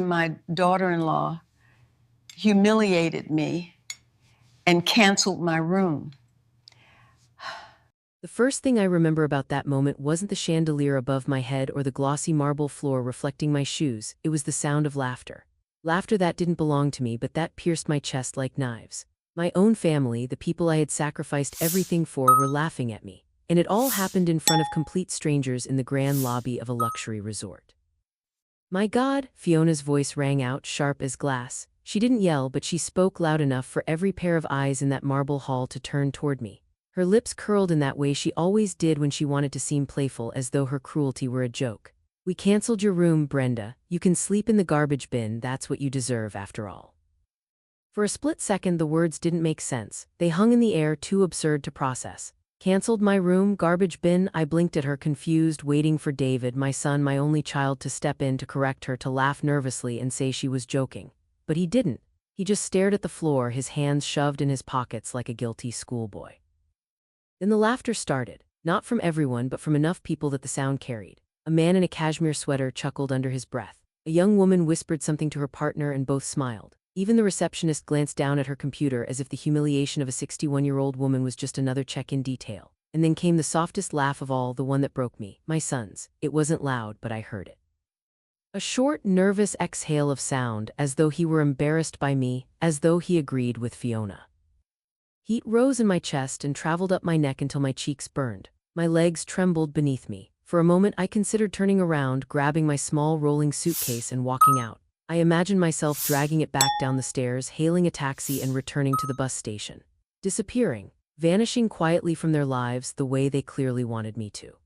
My daughter-in-law humiliated me and canceled my room. The first thing I remember about that moment wasn't the chandelier above my head or the glossy marble floor reflecting my shoes, it was the sound of laughter. Laughter that didn't belong to me, but that pierced my chest like knives. My own family, the people I had sacrificed everything for, were laughing at me. And it all happened in front of complete strangers in the grand lobby of a luxury resort. "My God," Fiona's voice rang out, sharp as glass. She didn't yell, but she spoke loud enough for every pair of eyes in that marble hall to turn toward me. Her lips curled in that way she always did when she wanted to seem playful, as though her cruelty were a joke. "We canceled your room, Brenda. You can sleep in the garbage bin, that's what you deserve after all." For a split second the words didn't make sense. They hung in the air, too absurd to process. Canceled my room, garbage bin? I blinked at her, confused, waiting for David, my son, my only child, to step in to correct her, to laugh nervously and say she was joking. But he didn't. He just stared at the floor, his hands shoved in his pockets like a guilty schoolboy. Then the laughter started, not from everyone but from enough people that the sound carried. A man in a cashmere sweater chuckled under his breath. A young woman whispered something to her partner and both smiled. Even the receptionist glanced down at her computer as if the humiliation of a 61-year-old woman was just another check-in detail. And then came the softest laugh of all, the one that broke me, my son's. It wasn't loud, but I heard it. A short, nervous exhale of sound, as though he were embarrassed by me, as though he agreed with Fiona. Heat rose in my chest and traveled up my neck until my cheeks burned. My legs trembled beneath me. For a moment I considered turning around, grabbing my small rolling suitcase and walking out. I imagined myself dragging it back down the stairs, hailing a taxi and returning to the bus station. Disappearing, vanishing quietly from their lives the way they clearly wanted me to.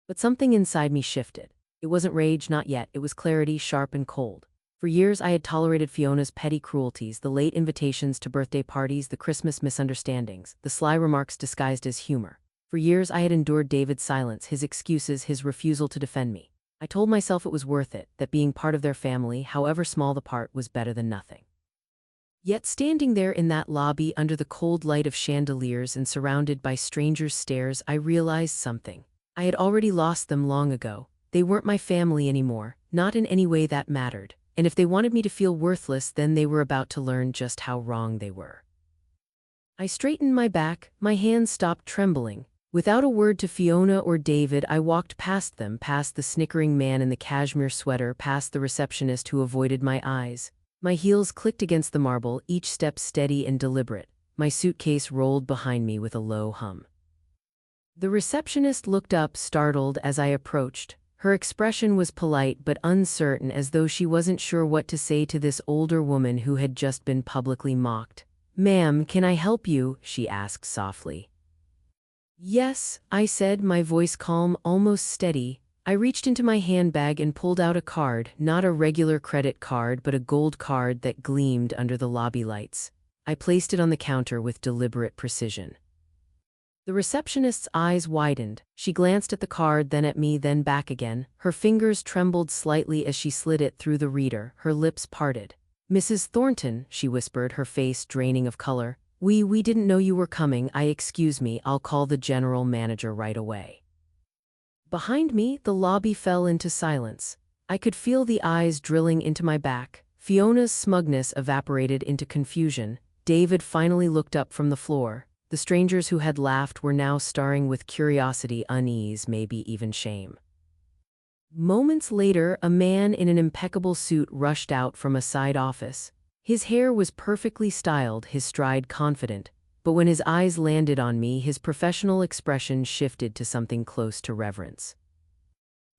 But something inside me shifted. It wasn't rage, not yet. It was clarity, sharp and cold. For years I had tolerated Fiona's petty cruelties, the late invitations to birthday parties, the Christmas misunderstandings, the sly remarks disguised as humor. For years I had endured David's silence, his excuses, his refusal to defend me. I told myself it was worth it, that being part of their family, however small the part, was better than nothing. Yet standing there in that lobby under the cold light of chandeliers and surrounded by strangers' stares, I realized something. I had already lost them long ago. They weren't my family anymore, not in any way that mattered. And if they wanted me to feel worthless, then they were about to learn just how wrong they were. I straightened my back, my hands stopped trembling. Without a word to Fiona or David, I walked past them, past the snickering man in the cashmere sweater, past the receptionist who avoided my eyes. My heels clicked against the marble, each step steady and deliberate. My suitcase rolled behind me with a low hum. The receptionist looked up, startled, as I approached. Her expression was polite but uncertain, as though she wasn't sure what to say to this older woman who had just been publicly mocked. "Ma'am, can I help you?" she asked softly. "Yes," I said, my voice calm, almost steady. I reached into my handbag and pulled out a card, not a regular credit card but a gold card that gleamed under the lobby lights. I placed it on the counter with deliberate precision. The receptionist's eyes widened. She glanced at the card, then at me, then back again. Her fingers trembled slightly as she slid it through the reader, her lips parted. "Mrs. Thornton," she whispered, her face draining of color. We didn't know you were coming. Excuse me, I'll call the general manager right away." Behind me, the lobby fell into silence. I could feel the eyes drilling into my back. Fiona's smugness evaporated into confusion. David finally looked up from the floor. The strangers who had laughed were now staring with curiosity, unease, maybe even shame. Moments later, a man in an impeccable suit rushed out from a side office. His hair was perfectly styled, his stride confident, but when his eyes landed on me, his professional expression shifted to something close to reverence.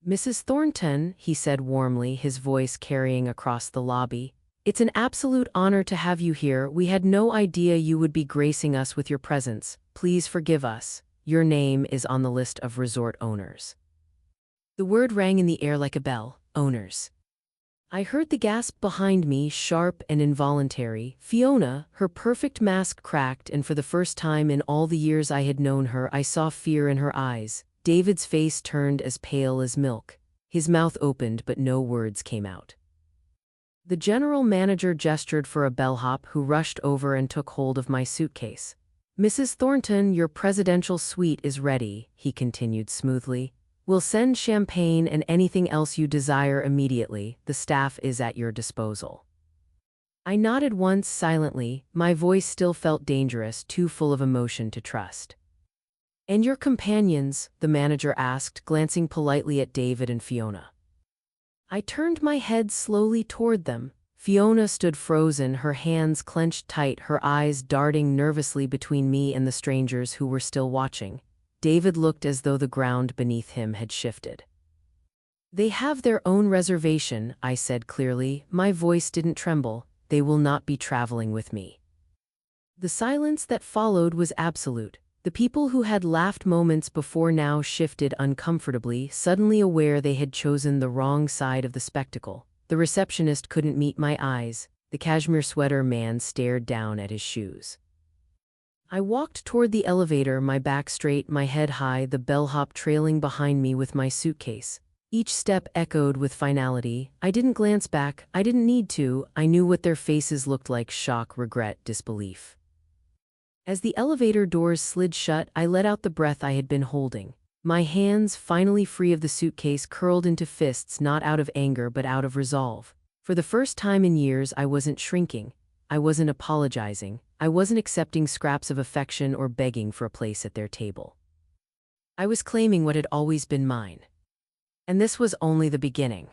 "Mrs. Thornton," he said warmly, his voice carrying across the lobby, "it's an absolute honor to have you here. We had no idea you would be gracing us with your presence. Please forgive us. Your name is on the list of resort owners." The word rang in the air like a bell. Owners. I heard the gasp behind me, sharp and involuntary. Fiona, her perfect mask cracked, and for the first time in all the years I had known her, I saw fear in her eyes. David's face turned as pale as milk. His mouth opened, but no words came out. The general manager gestured for a bellhop, who rushed over and took hold of my suitcase. "Mrs. Thornton, your presidential suite is ready," he continued smoothly. We'll send champagne and anything else you desire immediately. The staff is at your disposal." I nodded once silently, my voice still felt dangerous, too full of emotion to trust. "And your companions?" the manager asked, glancing politely at David and Fiona. I turned my head slowly toward them. Fiona stood frozen, her hands clenched tight, her eyes darting nervously between me and the strangers who were still watching. David looked as though the ground beneath him had shifted. "They have their own reservation," I said clearly. My voice didn't tremble. "They will not be traveling with me." The silence that followed was absolute. The people who had laughed moments before now shifted uncomfortably, suddenly aware they had chosen the wrong side of the spectacle. The receptionist couldn't meet my eyes. The cashmere sweater man stared down at his shoes. I walked toward the elevator, my back straight, my head high, the bellhop trailing behind me with my suitcase. Each step echoed with finality. I didn't glance back. I didn't need to. I knew what their faces looked like: shock, regret, disbelief. As the elevator doors slid shut, I let out the breath I had been holding. My hands, finally free of the suitcase, curled into fists, not out of anger but out of resolve. For the first time in years, I wasn't shrinking. I wasn't apologizing. I wasn't accepting scraps of affection or begging for a place at their table. I was claiming what had always been mine. And this was only the beginning.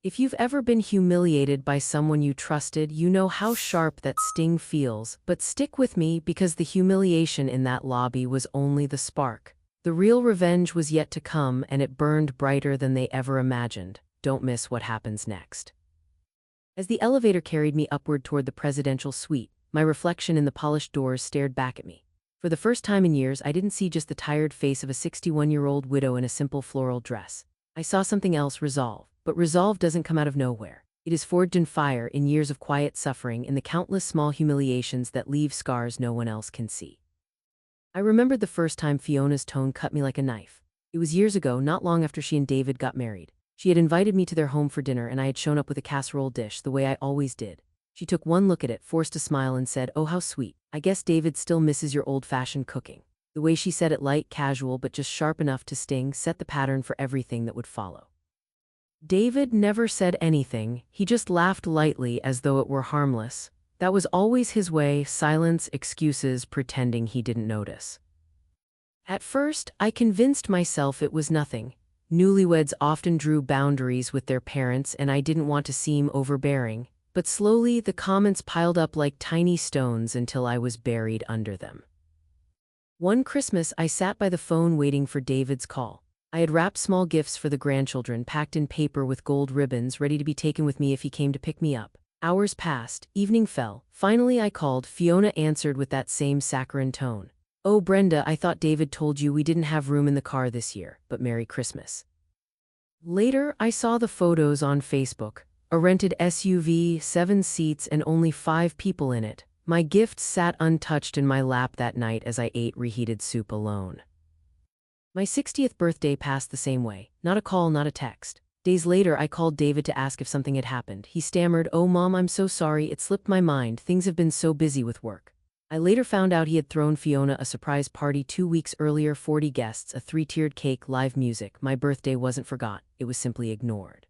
If you've ever been humiliated by someone you trusted, you know how sharp that sting feels, but stick with me because the humiliation in that lobby was only the spark. The real revenge was yet to come, and it burned brighter than they ever imagined. Don't miss what happens next. As the elevator carried me upward toward the presidential suite, my reflection in the polished doors stared back at me. For the first time in years, I didn't see just the tired face of a 61-year-old widow in a simple floral dress. I saw something else: resolve. But resolve doesn't come out of nowhere. It is forged in fire, in years of quiet suffering, in the countless small humiliations that leave scars no one else can see. I remembered the first time Fiona's tone cut me like a knife. It was years ago, not long after she and David got married. She had invited me to their home for dinner, and I had shown up with a casserole dish, the way I always did. She took one look at it, forced a smile, and said, "Oh, how sweet. I guess David still misses your old-fashioned cooking." The way she said it, light, casual, but just sharp enough to sting, set the pattern for everything that would follow. David never said anything. He just laughed lightly as though it were harmless. That was always his way: silence, excuses, pretending he didn't notice. At first, I convinced myself it was nothing. Newlyweds often drew boundaries with their parents, and I didn't want to seem overbearing. But slowly, the comments piled up like tiny stones until I was buried under them. One Christmas, I sat by the phone waiting for David's call. I had wrapped small gifts for the grandchildren, packed in paper with gold ribbons, ready to be taken with me if he came to pick me up. Hours passed, evening fell. Finally I called. Fiona answered with that same saccharine tone. "Oh, Brenda, I thought David told you we didn't have room in the car this year, but Merry Christmas." Later, I saw the photos on Facebook. A rented SUV, 7 seats, and only 5 people in it. My gifts sat untouched in my lap that night as I ate reheated soup alone. My 60th birthday passed the same way. Not a call, not a text. Days later, I called David to ask if something had happened. He stammered, "Oh, Mom, I'm so sorry. It slipped my mind. Things have been so busy with work." I later found out he had thrown Fiona a surprise party 2 weeks earlier: 40 guests, a 3-tiered cake, live music. My birthday wasn't forgot. It was simply ignored.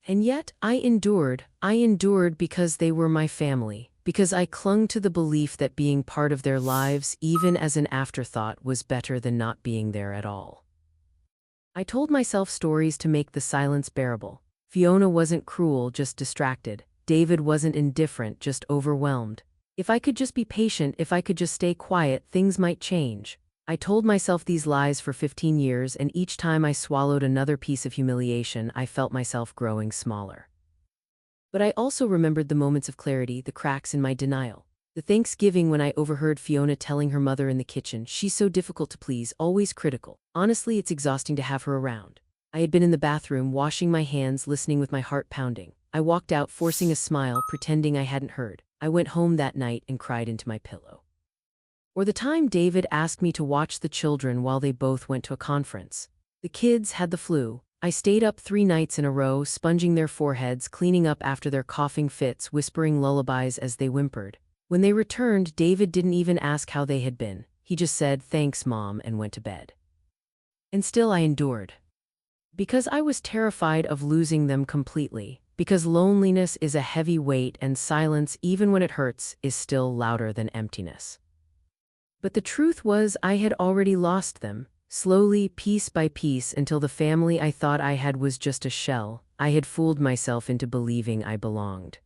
And yet, I endured. I endured because they were my family. Because I clung to the belief that being part of their lives, even as an afterthought, was better than not being there at all. I told myself stories to make the silence bearable. Fiona wasn't cruel, just distracted. David wasn't indifferent, just overwhelmed. If I could just be patient, if I could just stay quiet, things might change. I told myself these lies for 15 years, and each time I swallowed another piece of humiliation, I felt myself growing smaller. But I also remembered the moments of clarity, the cracks in my denial. The Thanksgiving when I overheard Fiona telling her mother in the kitchen, "She's so difficult to please, always critical. Honestly, it's exhausting to have her around." I had been in the bathroom, washing my hands, listening with my heart pounding. I walked out, forcing a smile, pretending I hadn't heard. I went home that night and cried into my pillow. Or the time David asked me to watch the children while they both went to a conference. The kids had the flu. I stayed up 3 nights in a row, sponging their foreheads, cleaning up after their coughing fits, whispering lullabies as they whimpered. When they returned, David didn't even ask how they had been. He just said, "Thanks, Mom," and went to bed. And still I endured. Because I was terrified of losing them completely. Because loneliness is a heavy weight and silence, even when it hurts, is still louder than emptiness. But the truth was I had already lost them, slowly, piece by piece, until the family I thought I had was just a shell. I had fooled myself into believing I belonged.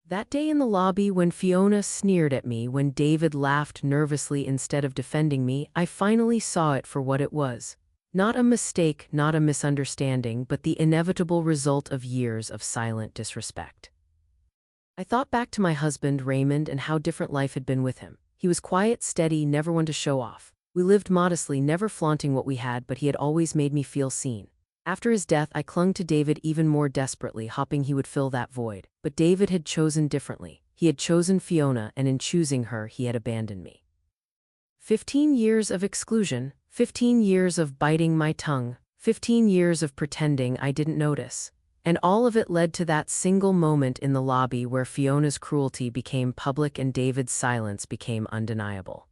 That day in the lobby, when Fiona sneered at me, when David laughed nervously instead of defending me, I finally saw it for what it was. Not a mistake, not a misunderstanding, but the inevitable result of years of silent disrespect. I thought back to my husband, Raymond, and how different life had been with him. He was quiet, steady, never one to show off. We lived modestly, never flaunting what we had, but he had always made me feel seen. After his death, I clung to David even more desperately, hoping he would fill that void. But David had chosen differently. He had chosen Fiona, and in choosing her, he had abandoned me. 15 years of exclusion, 15 years of biting my tongue, 15 years of pretending I didn't notice. And all of it led to that single moment in the lobby where Fiona's cruelty became public and David's silence became undeniable.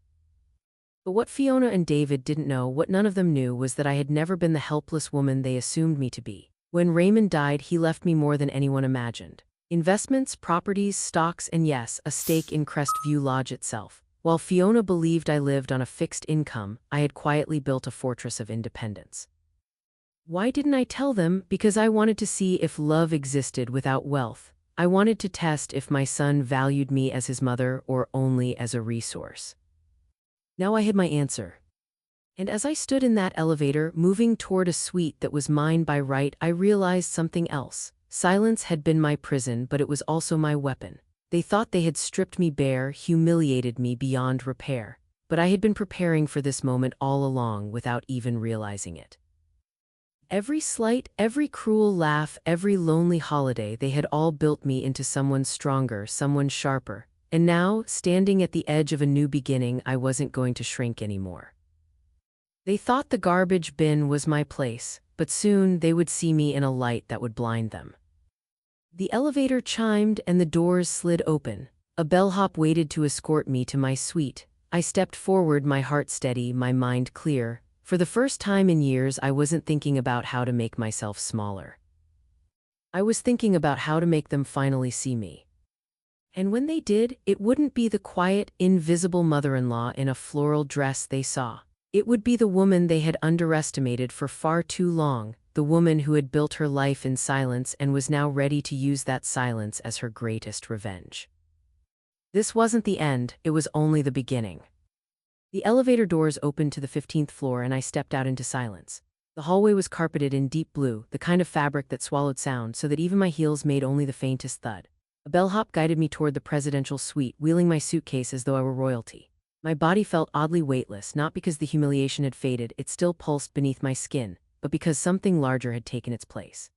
But what Fiona and David didn't know, what none of them knew, was that I had never been the helpless woman they assumed me to be. When Raymond died, he left me more than anyone imagined. Investments, properties, stocks, and yes, a stake in Crestview Lodge itself. While Fiona believed I lived on a fixed income, I had quietly built a fortress of independence. Why didn't I tell them? Because I wanted to see if love existed without wealth. I wanted to test if my son valued me as his mother or only as a resource. Now I had my answer. And as I stood in that elevator, moving toward a suite that was mine by right, I realized something else. Silence had been my prison, but it was also my weapon. They thought they had stripped me bare, humiliated me beyond repair. But I had been preparing for this moment all along without even realizing it. Every slight, every cruel laugh, every lonely holiday, they had all built me into someone stronger, someone sharper. And now, standing at the edge of a new beginning, I wasn't going to shrink anymore. They thought the garbage bin was my place, but soon they would see me in a light that would blind them. The elevator chimed and the doors slid open. A bellhop waited to escort me to my suite. I stepped forward, my heart steady, my mind clear. For the first time in years, I wasn't thinking about how to make myself smaller. I was thinking about how to make them finally see me. And when they did, it wouldn't be the quiet, invisible mother-in-law in a floral dress they saw. It would be the woman they had underestimated for far too long, the woman who had built her life in silence and was now ready to use that silence as her greatest revenge. This wasn't the end, it was only the beginning. The elevator doors opened to the 15th floor and I stepped out into silence. The hallway was carpeted in deep blue, the kind of fabric that swallowed sound so that even my heels made only the faintest thud. A bellhop guided me toward the presidential suite, wheeling my suitcase as though I were royalty. My body felt oddly weightless, not because the humiliation had faded, it still pulsed beneath my skin, but because something larger had taken its place.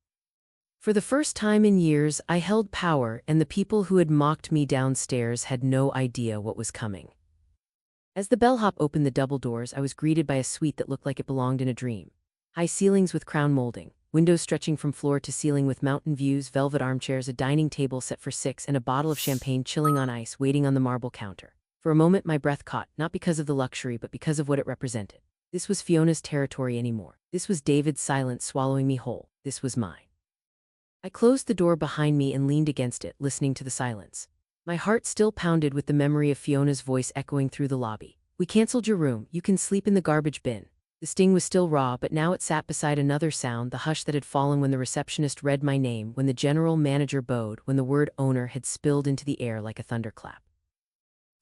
For the first time in years, I held power, and the people who had mocked me downstairs had no idea what was coming. As the bellhop opened the double doors, I was greeted by a suite that looked like it belonged in a dream. High ceilings with crown molding, windows stretching from floor to ceiling with mountain views, velvet armchairs, a dining table set for 6, and a bottle of champagne chilling on ice waiting on the marble counter. For a moment my breath caught, not because of the luxury but because of what it represented. This was Fiona's territory anymore. This was David's silence swallowing me whole. This was mine. I closed the door behind me and leaned against it, listening to the silence. My heart still pounded with the memory of Fiona's voice echoing through the lobby. "We canceled your room. You can sleep in the garbage bin." The sting was still raw, but now it sat beside another sound, the hush that had fallen when the receptionist read my name, when the general manager bowed, when the word owner had spilled into the air like a thunderclap.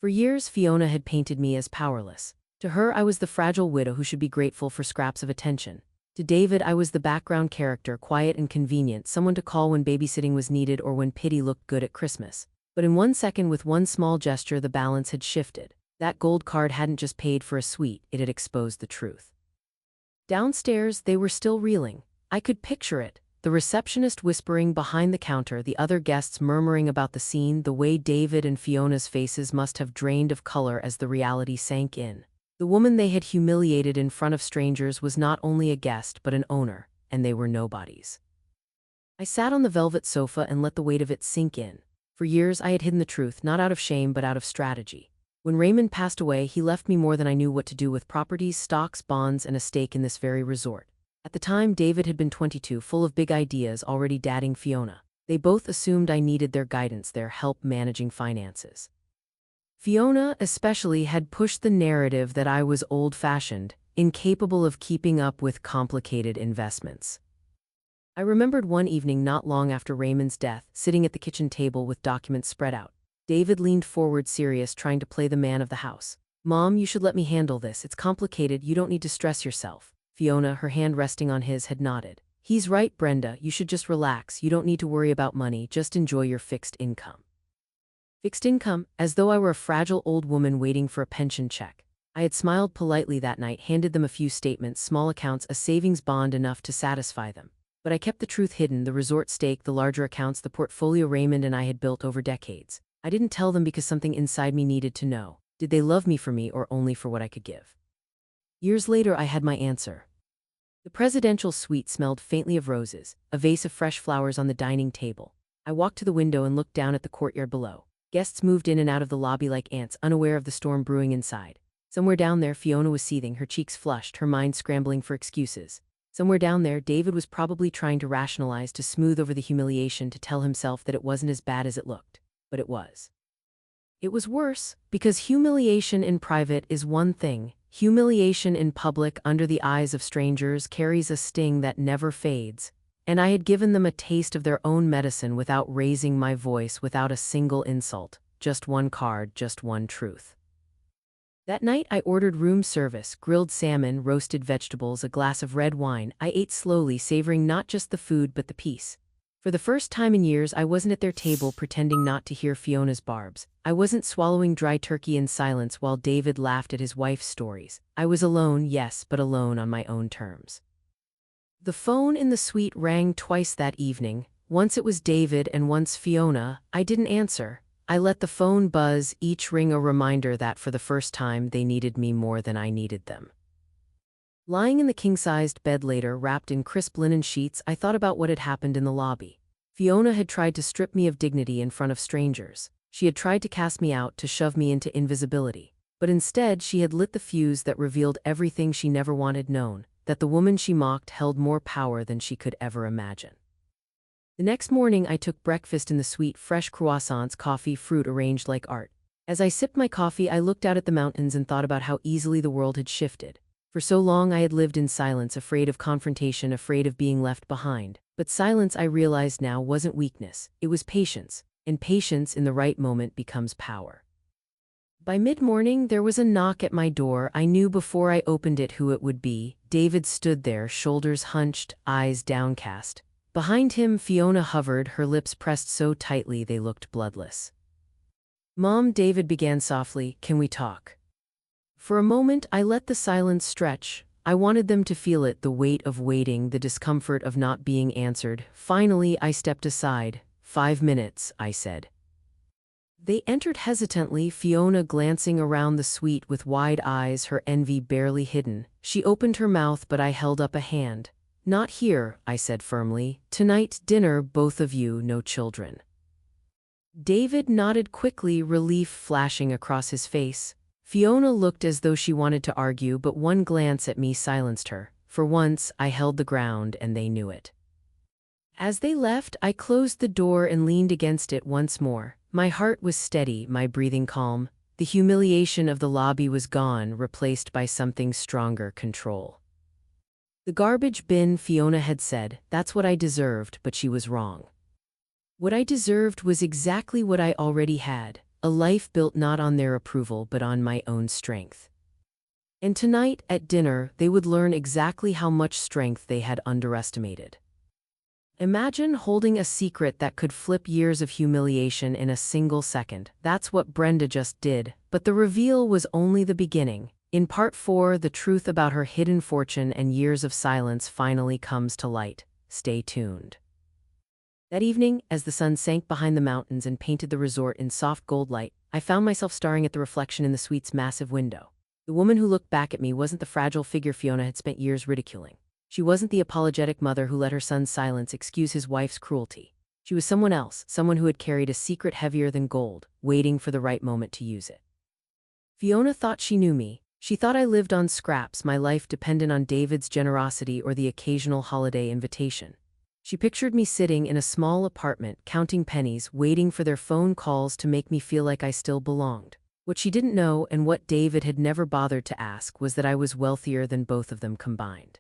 For years, Fiona had painted me as powerless. To her, I was the fragile widow who should be grateful for scraps of attention. To David, I was the background character, quiet and convenient, someone to call when babysitting was needed or when pity looked good at Christmas. But in 1 second, with one small gesture, the balance had shifted. That gold card hadn't just paid for a suite, it had exposed the truth. Downstairs, they were still reeling. I could picture it. The receptionist whispering behind the counter, the other guests murmuring about the scene, the way David and Fiona's faces must have drained of color as the reality sank in. The woman they had humiliated in front of strangers was not only a guest but an owner, and they were nobodies. I sat on the velvet sofa and let the weight of it sink in. For years I had hidden the truth, not out of shame but out of strategy. When Raymond passed away, he left me more than I knew what to do with properties, stocks, bonds, and a stake in this very resort. At the time, David had been 22, full of big ideas, already dating Fiona. They both assumed I needed their guidance, their help managing finances. Fiona, especially, had pushed the narrative that I was old-fashioned, incapable of keeping up with complicated investments. I remembered one evening not long after Raymond's death, sitting at the kitchen table with documents spread out. David leaned forward, serious, trying to play the man of the house. "Mom, you should let me handle this. It's complicated. You don't need to stress yourself." Fiona, her hand resting on his, had nodded. "He's right, Brenda. You should just relax. You don't need to worry about money. Just enjoy your fixed income." Fixed income, as though I were a fragile old woman waiting for a pension check. I had smiled politely that night, handed them a few statements, small accounts, a savings bond enough to satisfy them. But I kept the truth hidden, the resort stake, the larger accounts, the portfolio Raymond and I had built over decades. I didn't tell them because something inside me needed to know. Did they love me for me or only for what I could give? Years later, I had my answer. The presidential suite smelled faintly of roses, a vase of fresh flowers on the dining table. I walked to the window and looked down at the courtyard below. Guests moved in and out of the lobby like ants, unaware of the storm brewing inside. Somewhere down there, Fiona was seething, her cheeks flushed, her mind scrambling for excuses. Somewhere down there, David was probably trying to rationalize, to smooth over the humiliation, to tell himself that it wasn't as bad as it looked. But it was. It was worse, because humiliation in private is one thing. Humiliation in public, under the eyes of strangers, carries a sting that never fades. And I had given them a taste of their own medicine without raising my voice, without a single insult. Just one card, just one truth. That night I ordered room service, grilled salmon, roasted vegetables, a glass of red wine. I ate slowly, savoring not just the food but the peace. For the first time in years, I wasn't at their table pretending not to hear Fiona's barbs. I wasn't swallowing dry turkey in silence while David laughed at his wife's stories. I was alone, yes, but alone on my own terms. The phone in the suite rang twice that evening. Once it was David and once Fiona. I didn't answer. I let the phone buzz, each ring a reminder that for the first time they needed me more than I needed them. Lying in the king-sized bed later, wrapped in crisp linen sheets, I thought about what had happened in the lobby. Fiona had tried to strip me of dignity in front of strangers. She had tried to cast me out, to shove me into invisibility. But instead, she had lit the fuse that revealed everything she never wanted known, that the woman she mocked held more power than she could ever imagine. The next morning, I took breakfast in the suite, fresh croissants, coffee, fruit arranged like art. As I sipped my coffee, I looked out at the mountains and thought about how easily the world had shifted. For so long I had lived in silence, afraid of confrontation, afraid of being left behind. But silence, I realized now, wasn't weakness, it was patience. And patience in the right moment becomes power. By mid-morning, there was a knock at my door. I knew before I opened it who it would be. David stood there, shoulders hunched, eyes downcast. Behind him, Fiona hovered, her lips pressed so tightly they looked bloodless. "Mom," David began softly, "can we talk?" For a moment, I let the silence stretch. I wanted them to feel it, the weight of waiting, the discomfort of not being answered. Finally, I stepped aside. 5 minutes, I said. They entered hesitantly, Fiona glancing around the suite with wide eyes, her envy barely hidden. She opened her mouth, but I held up a hand. "Not here," I said firmly. "Tonight, dinner, both of you, no children." David nodded quickly, relief flashing across his face. Fiona looked as though she wanted to argue, but one glance at me silenced her. For once, I held the ground, and they knew it. As they left, I closed the door and leaned against it once more. My heart was steady, my breathing calm. The humiliation of the lobby was gone, replaced by something stronger: control. The garbage bin, Fiona had said, that's what I deserved, but she was wrong. What I deserved was exactly what I already had. A life built not on their approval but on my own strength. And tonight, at dinner, they would learn exactly how much strength they had underestimated. Imagine holding a secret that could flip years of humiliation in a single second. That's what Brenda just did, but the reveal was only the beginning. In part 4, the truth about her hidden fortune and years of silence finally comes to light. Stay tuned. That evening, as the sun sank behind the mountains and painted the resort in soft gold light, I found myself staring at the reflection in the suite's massive window. The woman who looked back at me wasn't the fragile figure Fiona had spent years ridiculing. She wasn't the apologetic mother who let her son's silence excuse his wife's cruelty. She was someone else, someone who had carried a secret heavier than gold, waiting for the right moment to use it. Fiona thought she knew me. She thought I lived on scraps, my life dependent on David's generosity or the occasional holiday invitation. She pictured me sitting in a small apartment, counting pennies, waiting for their phone calls to make me feel like I still belonged. What she didn't know, and what David had never bothered to ask, was that I was wealthier than both of them combined.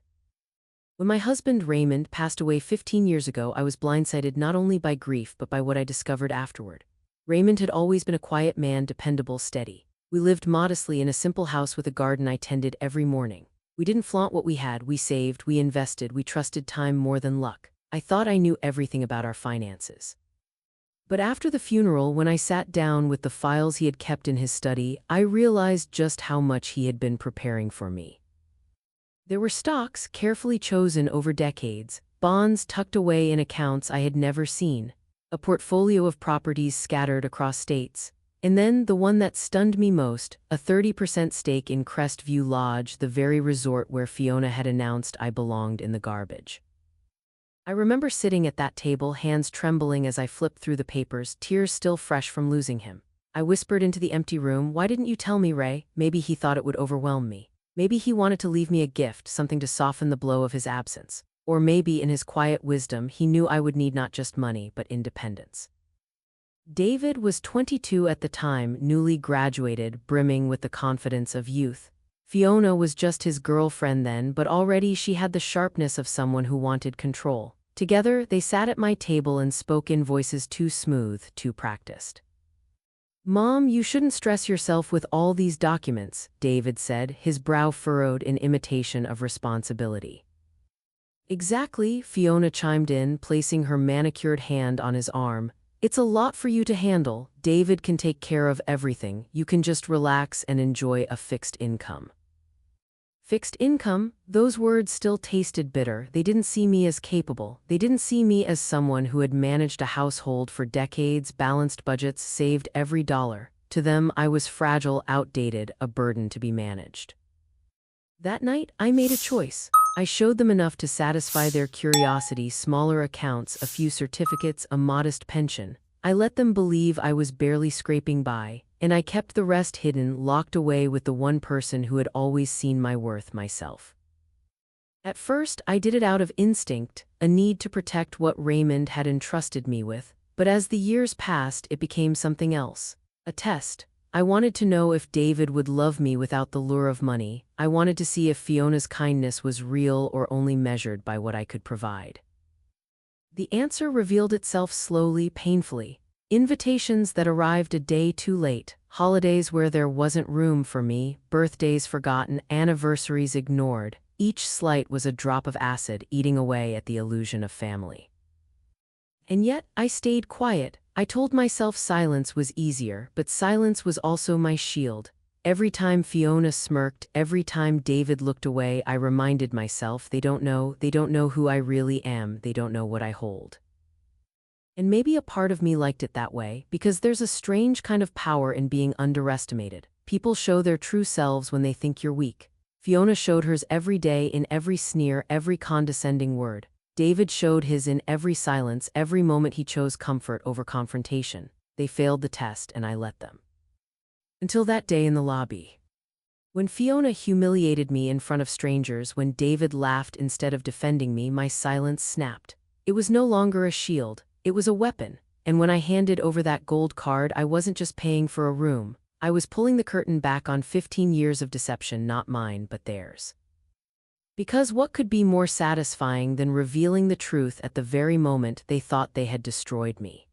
When my husband Raymond passed away 15 years ago, I was blindsided not only by grief but by what I discovered afterward. Raymond had always been a quiet man, dependable, steady. We lived modestly in a simple house with a garden I tended every morning. We didn't flaunt what we had, we saved, we invested, we trusted time more than luck. I thought I knew everything about our finances. But after the funeral, when I sat down with the files he had kept in his study, I realized just how much he had been preparing for me. There were stocks carefully chosen over decades, bonds tucked away in accounts I had never seen, a portfolio of properties scattered across states, and then the one that stunned me most, a 30% stake in Crestview Lodge, the very resort where Fiona had announced I belonged in the garbage. I remember sitting at that table, hands trembling as I flipped through the papers, tears still fresh from losing him. I whispered into the empty room, "Why didn't you tell me, Ray?" Maybe he thought it would overwhelm me. Maybe he wanted to leave me a gift, something to soften the blow of his absence. Or maybe, in his quiet wisdom, he knew I would need not just money, but independence. David was 22 at the time, newly graduated, brimming with the confidence of youth. Fiona was just his girlfriend then, but already she had the sharpness of someone who wanted control. Together, they sat at my table and spoke in voices too smooth, too practiced. "Mom, you shouldn't stress yourself with all these documents," David said, his brow furrowed in imitation of responsibility. "Exactly," Fiona chimed in, placing her manicured hand on his arm. "It's a lot for you to handle. David can take care of everything. You can just relax and enjoy a fixed income." Fixed income? Those words still tasted bitter. They didn't see me as capable. They didn't see me as someone who had managed a household for decades, balanced budgets, saved every dollar. To them, I was fragile, outdated, a burden to be managed. That night, I made a choice. I showed them enough to satisfy their curiosity, smaller accounts, a few certificates, a modest pension. I let them believe I was barely scraping by, and I kept the rest hidden, locked away with the one person who had always seen my worth, myself. At first, I did it out of instinct, a need to protect what Raymond had entrusted me with, but as the years passed, it became something else. A test. I wanted to know if David would love me without the lure of money. I wanted to see if Fiona's kindness was real or only measured by what I could provide. The answer revealed itself slowly, painfully. Invitations that arrived a day too late, holidays where there wasn't room for me, birthdays forgotten, anniversaries ignored. Each slight was a drop of acid eating away at the illusion of family. And yet, I stayed quiet. I told myself silence was easier, but silence was also my shield. Every time Fiona smirked, every time David looked away, I reminded myself, they don't know who I really am, they don't know what I hold. And maybe a part of me liked it that way, because there's a strange kind of power in being underestimated. People show their true selves when they think you're weak. Fiona showed hers every day, in every sneer, every condescending word. David showed his in every silence, every moment he chose comfort over confrontation. They failed the test, and I let them. Until that day in the lobby. When Fiona humiliated me in front of strangers, when David laughed instead of defending me, my silence snapped. It was no longer a shield, it was a weapon. And when I handed over that gold card, I wasn't just paying for a room. I was pulling the curtain back on 15 years of deception, not mine, but theirs. Because what could be more satisfying than revealing the truth at the very moment they thought they had destroyed me?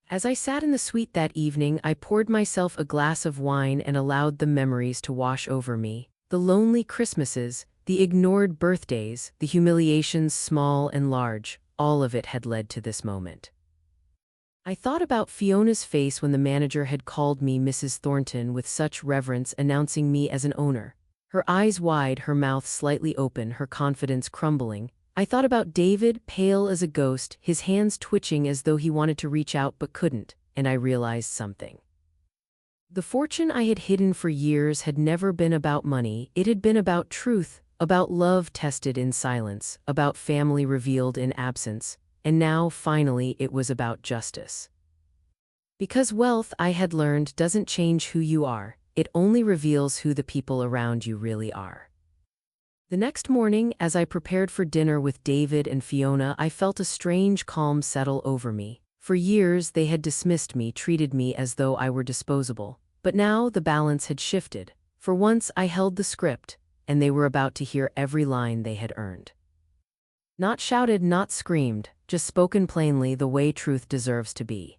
As I sat in the suite that evening, I poured myself a glass of wine and allowed the memories to wash over me. The lonely Christmases, the ignored birthdays, the humiliations small and large, all of it had led to this moment. I thought about Fiona's face when the manager had called me Mrs. Thornton with such reverence, announcing me as an owner. Her eyes wide, her mouth slightly open, her confidence crumbling. I thought about David, pale as a ghost, his hands twitching as though he wanted to reach out but couldn't, and I realized something. The fortune I had hidden for years had never been about money, it had been about truth, about love tested in silence, about family revealed in absence, and now, finally, it was about justice. Because wealth, I had learned, doesn't change who you are. it only reveals who the people around you really are. The next morning, as I prepared for dinner with David and Fiona, I felt a strange calm settle over me. For years, they had dismissed me, treated me as though I were disposable. But now the balance had shifted. For once, I held the script, and they were about to hear every line they had earned. Not shouted, not screamed, just spoken plainly the way truth deserves to be.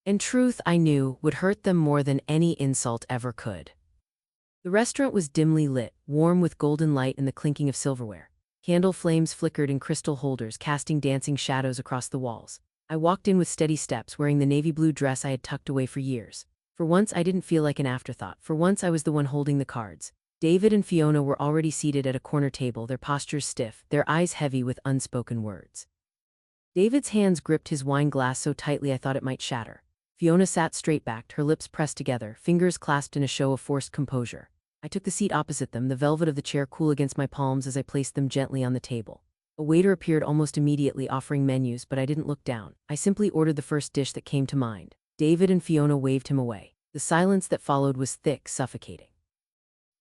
And truth, I knew, would hurt them more than any insult ever could. The restaurant was dimly lit, warm with golden light and the clinking of silverware. Candle flames flickered in crystal holders, casting dancing shadows across the walls. I walked in with steady steps, wearing the navy blue dress I had tucked away for years. For once, I didn't feel like an afterthought. For once, I was the one holding the cards. David and Fiona were already seated at a corner table, their postures stiff, their eyes heavy with unspoken words. David's hands gripped his wine glass so tightly I thought it might shatter. Fiona sat straight-backed, her lips pressed together, fingers clasped in a show of forced composure. I took the seat opposite them, the velvet of the chair cool against my palms as I placed them gently on the table. A waiter appeared almost immediately, offering menus, but I didn't look down. I simply ordered the first dish that came to mind. David and Fiona waved him away. The silence that followed was thick, suffocating.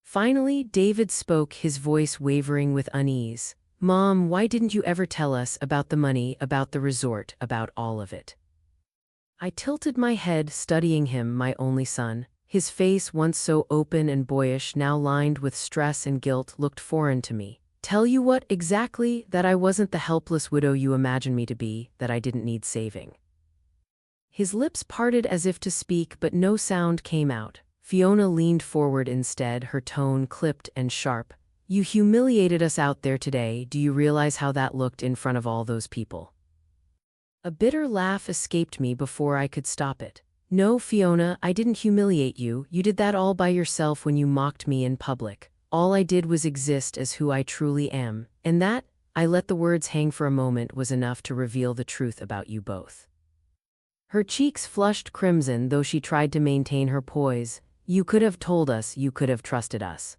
Finally, David spoke, his voice wavering with unease. "Mom, why didn't you ever tell us about the money, about the resort, about all of it?" I tilted my head, studying him, my only son. His face, once so open and boyish, now lined with stress and guilt, looked foreign to me. "Tell you what exactly? That I wasn't the helpless widow you imagined me to be, that I didn't need saving." His lips parted as if to speak, but no sound came out. Fiona leaned forward instead, her tone clipped and sharp. "You humiliated us out there today. Do you realize how that looked in front of all those people?" A bitter laugh escaped me before I could stop it. "No, Fiona, I didn't humiliate you. You did that all by yourself when you mocked me in public. All I did was exist as who I truly am, and that," I let the words hang for a moment, "was enough to reveal the truth about you both." Her cheeks flushed crimson, though she tried to maintain her poise. "You could have told us, you could have trusted us."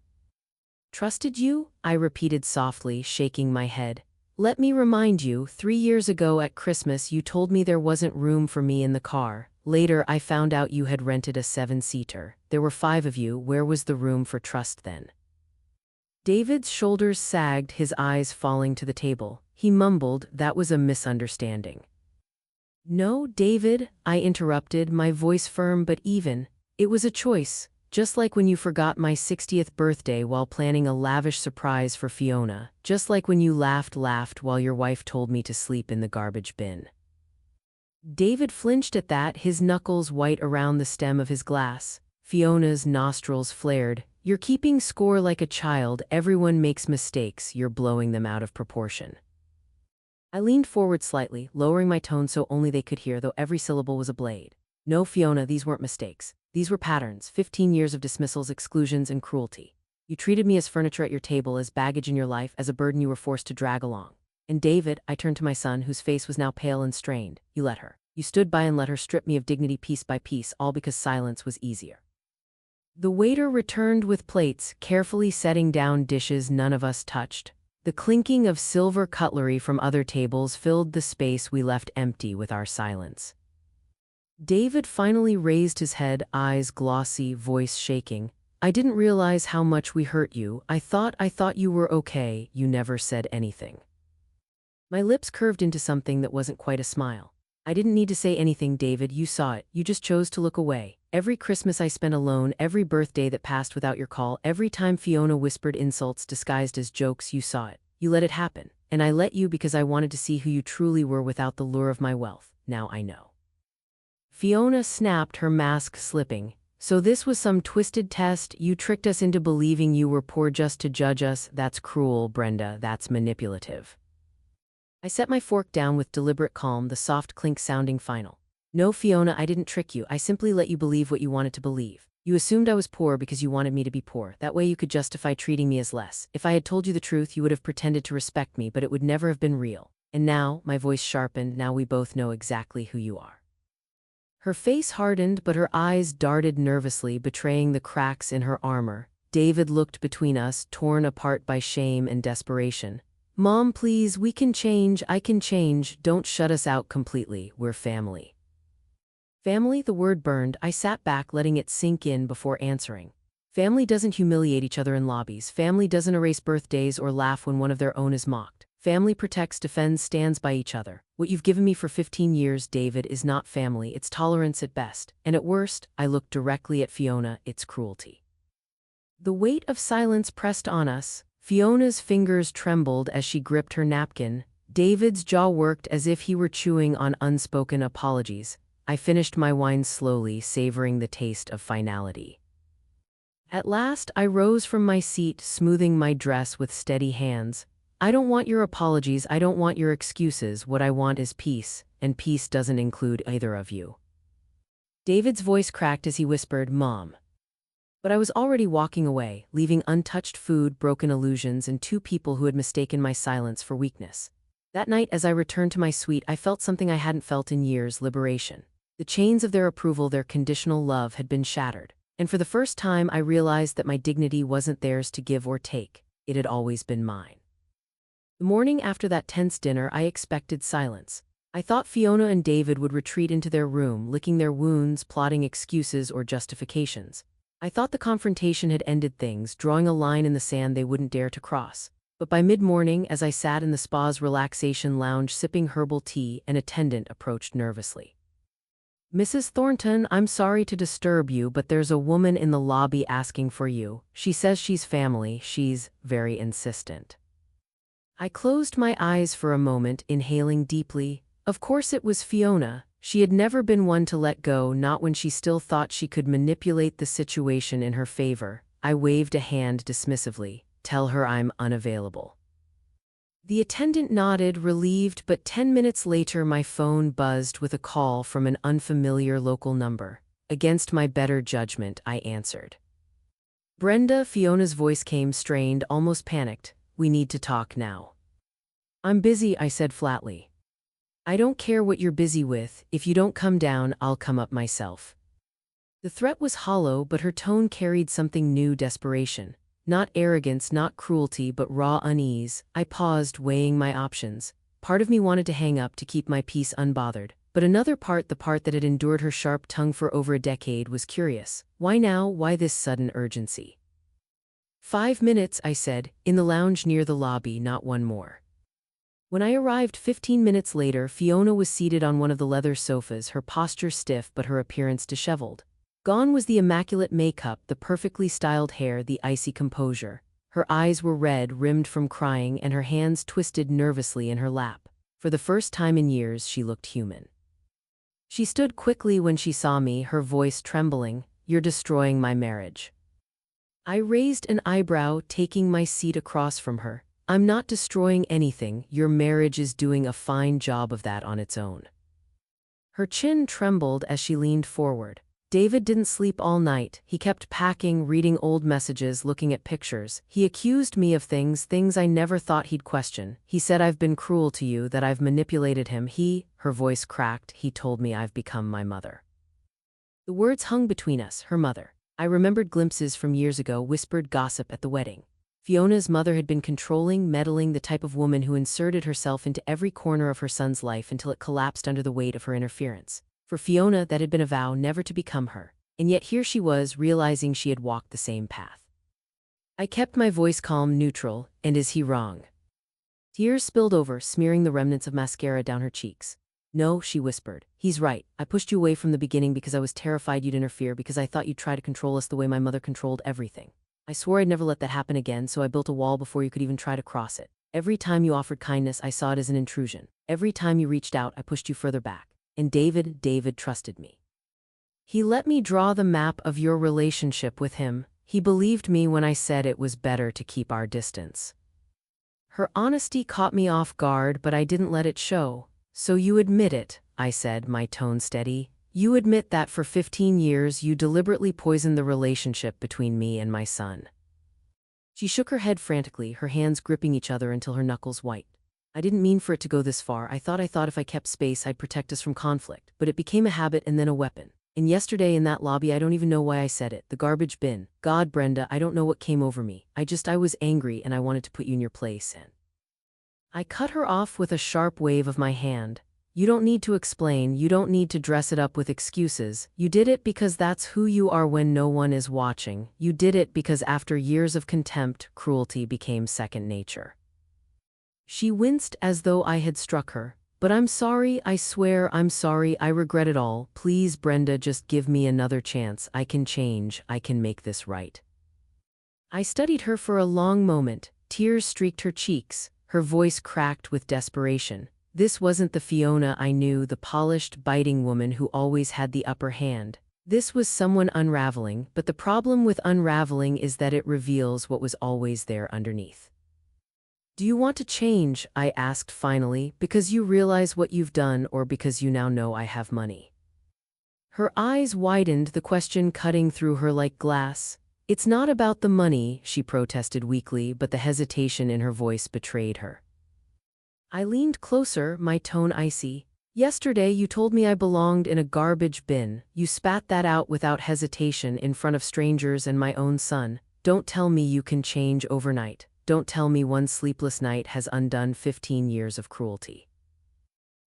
"Trusted you?" I repeated softly, shaking my head. "Let me remind you, 3 years ago at Christmas you told me there wasn't room for me in the car. Later I found out you had rented a 7-seater. There were 5 of you. Where was the room for trust then?" David's shoulders sagged, his eyes falling to the table. He mumbled, "That was a misunderstanding." "No, David," I interrupted, my voice firm but even. "It was a choice, just like when you forgot my 60th birthday while planning a lavish surprise for Fiona, just like when you laughed while your wife told me to sleep in the garbage bin." David flinched at that, his knuckles white around the stem of his glass. Fiona's nostrils flared. "You're keeping score like a child. Everyone makes mistakes. You're blowing them out of proportion." I leaned forward slightly, lowering my tone so only they could hear, though every syllable was a blade. "No, Fiona, these weren't mistakes. These were patterns, 15 years of dismissals, exclusions, and cruelty. You treated me as furniture at your table, as baggage in your life, as a burden you were forced to drag along. And David," I turned to my son, whose face was now pale and strained, "you let her. You stood by and let her strip me of dignity piece by piece, all because silence was easier." The waiter returned with plates, carefully setting down dishes none of us touched. The clinking of silver cutlery from other tables filled the space we left empty with our silence. David finally raised his head, eyes glossy, voice shaking. "I didn't realize how much we hurt you. I thought you were okay. You never said anything." My lips curved into something that wasn't quite a smile. "I didn't need to say anything, David. You saw it. You just chose to look away. Every Christmas I spent alone, every birthday that passed without your call, every time Fiona whispered insults disguised as jokes, you saw it. You let it happen. And I let you because I wanted to see who you truly were without the lure of my wealth. Now I know." Fiona snapped, her mask slipping. "So this was some twisted test? You tricked us into believing you were poor just to judge us? That's cruel, Brenda. That's manipulative." I set my fork down with deliberate calm, the soft clink sounding final. "No, Fiona, I didn't trick you. I simply let you believe what you wanted to believe. You assumed I was poor because you wanted me to be poor. That way you could justify treating me as less. If I had told you the truth, you would have pretended to respect me, but it would never have been real. And now," my voice sharpened, "now we both know exactly who you are." Her face hardened, but her eyes darted nervously, betraying the cracks in her armor. David looked between us, torn apart by shame and desperation. "Mom, please, we can change. I can change. Don't shut us out completely. We're family." Family, the word burned. I sat back, letting it sink in before answering. Family doesn't humiliate each other in lobbies. Family doesn't erase birthdays or laugh when one of their own is mocked. Family protects, defends, stands by each other. What you've given me for 15 years, David, is not family. It's tolerance at best. And at worst, I looked directly at Fiona, it's cruelty. The weight of silence pressed on us. Fiona's fingers trembled as she gripped her napkin. David's jaw worked as if he were chewing on unspoken apologies. I finished my wine slowly, savoring the taste of finality. At last, I rose from my seat, smoothing my dress with steady hands. I don't want your apologies, I don't want your excuses. What I want is peace, and peace doesn't include either of you. David's voice cracked as he whispered, "Mom." But I was already walking away, leaving untouched food, broken illusions, and 2 people who had mistaken my silence for weakness. That night, as I returned to my suite, I felt something I hadn't felt in years: liberation. The chains of their approval, their conditional love, had been shattered. And for the first time, I realized that my dignity wasn't theirs to give or take. It had always been mine. The morning after that tense dinner, I expected silence. I thought Fiona and David would retreat into their room, licking their wounds, plotting excuses or justifications. I thought the confrontation had ended things, drawing a line in the sand they wouldn't dare to cross. But by mid-morning, as I sat in the spa's relaxation lounge sipping herbal tea, an attendant approached nervously. "Mrs. Thornton, I'm sorry to disturb you, but there's a woman in the lobby asking for you. She says she's family. She's very insistent." I closed my eyes for a moment, inhaling deeply. Of course it was Fiona. She had never been one to let go, not when she still thought she could manipulate the situation in her favor. I waved a hand dismissively. "Tell her I'm unavailable." The attendant nodded, relieved, but 10 minutes later my phone buzzed with a call from an unfamiliar local number. Against my better judgment, I answered. "Brenda," Fiona's voice came, strained, almost panicked. "We need to talk now." "I'm busy," I said flatly. "I don't care what you're busy with. If you don't come down, I'll come up myself." The threat was hollow, but her tone carried something new: desperation. Not arrogance, not cruelty, but raw unease. I paused, weighing my options. Part of me wanted to hang up, to keep my peace unbothered. But another part, the part that had endured her sharp tongue for over a decade, was curious. Why now? Why this sudden urgency? 5 minutes, I said, in the lounge near the lobby, not one more. When I arrived 15 minutes later, Fiona was seated on one of the leather sofas, her posture stiff but her appearance disheveled. Gone was the immaculate makeup, the perfectly styled hair, the icy composure. Her eyes were red, rimmed from crying, and her hands twisted nervously in her lap. For the first time in years, she looked human. She stood quickly when she saw me, her voice trembling. "You're destroying my marriage." I raised an eyebrow, taking my seat across from her. "I'm not destroying anything. Your marriage is doing a fine job of that on its own." Her chin trembled as she leaned forward. "David didn't sleep all night. He kept packing, reading old messages, looking at pictures. He accused me of things I never thought he'd question. He said I've been cruel to you, that I've manipulated him. Her voice cracked, he told me I've become my mother." The words hung between us, her mother. I remembered glimpses from years ago, whispered gossip at the wedding. Fiona's mother had been controlling, meddling, the type of woman who inserted herself into every corner of her son's life until it collapsed under the weight of her interference. For Fiona, that had been a vow never to become her. And yet here she was, realizing she had walked the same path. I kept my voice calm, neutral. "And is he wrong?" Tears spilled over, smearing the remnants of mascara down her cheeks. "No," she whispered. "He's right. I pushed you away from the beginning because I was terrified you'd interfere, because I thought you'd try to control us the way my mother controlled everything. I swore I'd never let that happen again, so I built a wall before you could even try to cross it. Every time you offered kindness, I saw it as an intrusion. Every time you reached out, I pushed you further back. And David trusted me. He let me draw the map of your relationship with him. He believed me when I said it was better to keep our distance." Her honesty caught me off guard, but I didn't let it show. "So you admit it," I said, my tone steady. "You admit that for 15 years you deliberately poisoned the relationship between me and my son." She shook her head frantically, her hands gripping each other until her knuckles white. "I didn't mean for it to go this far. I thought if I kept space, I'd protect us from conflict. But it became a habit and then a weapon. And yesterday in that lobby, I don't even know why I said it. The garbage bin. God, Brenda, I don't know what came over me. I was angry and I wanted to put you in your place." And I cut her off with a sharp wave of my hand. You don't need to explain, you don't need to dress it up with excuses. You did it because that's who you are when no one is watching. You did it because after years of contempt, cruelty became second nature. She winced as though I had struck her. But I'm sorry, I swear I'm sorry, I regret it all. Please, Brenda, just give me another chance. I can change, I can make this right. I studied her for a long moment. Tears streaked her cheeks, her voice cracked with desperation. This wasn't the Fiona I knew, the polished, biting woman who always had the upper hand. This was someone unraveling, but the problem with unraveling is that it reveals what was always there underneath. Do you want to change? I asked finally, because you realize what you've done or because you now know I have money? Her eyes widened, the question cutting through her like glass. It's not about the money, she protested weakly, but the hesitation in her voice betrayed her. I leaned closer, my tone icy. Yesterday you told me I belonged in a garbage bin. You spat that out without hesitation in front of strangers and my own son. Don't tell me you can change overnight. Don't tell me one sleepless night has undone 15 years of cruelty.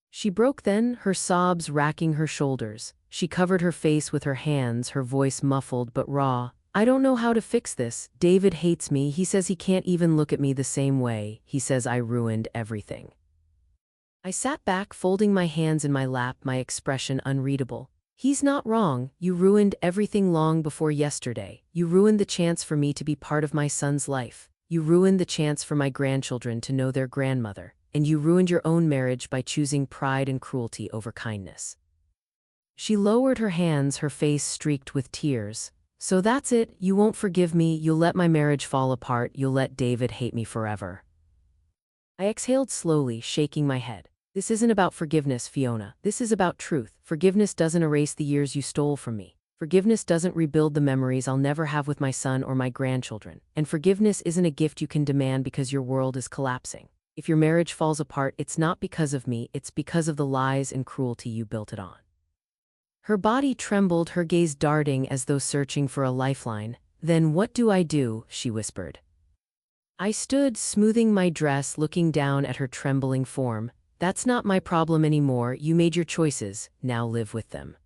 She broke then, her sobs racking her shoulders. She covered her face with her hands, her voice muffled but raw. I don't know how to fix this. David hates me. He says he can't even look at me the same way. He says I ruined everything. I sat back, folding my hands in my lap, my expression unreadable. He's not wrong. You ruined everything long before yesterday. You ruined the chance for me to be part of my son's life. You ruined the chance for my grandchildren to know their grandmother. And you ruined your own marriage by choosing pride and cruelty over kindness. She lowered her hands, her face streaked with tears. So that's it, you won't forgive me, you'll let my marriage fall apart, you'll let David hate me forever. I exhaled slowly, shaking my head. This isn't about forgiveness, Fiona. This is about truth. Forgiveness doesn't erase the years you stole from me. Forgiveness doesn't rebuild the memories I'll never have with my son or my grandchildren. And forgiveness isn't a gift you can demand because your world is collapsing. If your marriage falls apart, it's not because of me, it's because of the lies and cruelty you built it on. Her body trembled, her gaze darting as though searching for a lifeline. Then what do I do? She whispered. I stood, smoothing my dress, looking down at her trembling form. That's not my problem anymore. You made your choices. Now live with them.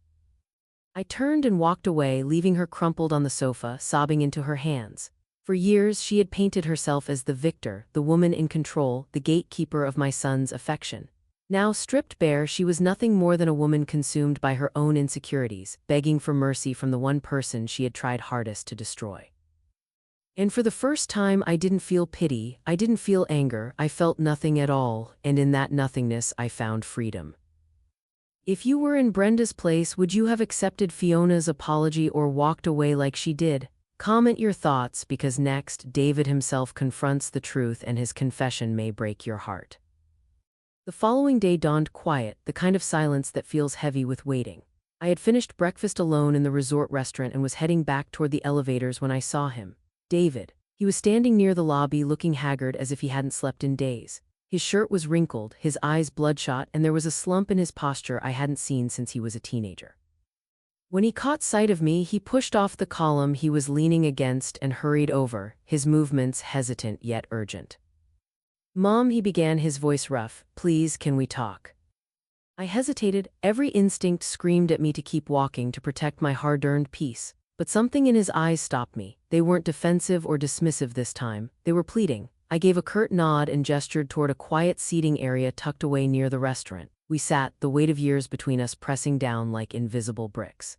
I turned and walked away, leaving her crumpled on the sofa, sobbing into her hands. For years, she had painted herself as the victor, the woman in control, the gatekeeper of my son's affection. Now stripped bare, she was nothing more than a woman consumed by her own insecurities, begging for mercy from the one person she had tried hardest to destroy. And for the first time, I didn't feel pity, I didn't feel anger, I felt nothing at all, and in that nothingness I found freedom. If you were in Brenda's place, would you have accepted Fiona's apology or walked away like she did? Comment your thoughts, because next, David himself confronts the truth and his confession may break your heart. The following day dawned quiet, the kind of silence that feels heavy with waiting. I had finished breakfast alone in the resort restaurant and was heading back toward the elevators when I saw him. David. He was standing near the lobby, looking haggard as if he hadn't slept in days. His shirt was wrinkled, his eyes bloodshot, and there was a slump in his posture I hadn't seen since he was a teenager. When he caught sight of me, he pushed off the column he was leaning against and hurried over, his movements hesitant yet urgent. Mom, he began, his voice rough, please, can we talk? I hesitated, every instinct screamed at me to keep walking to protect my hard-earned peace, but something in his eyes stopped me. They weren't defensive or dismissive this time, they were pleading. I gave a curt nod and gestured toward a quiet seating area tucked away near the restaurant. We sat, the weight of years between us pressing down like invisible bricks.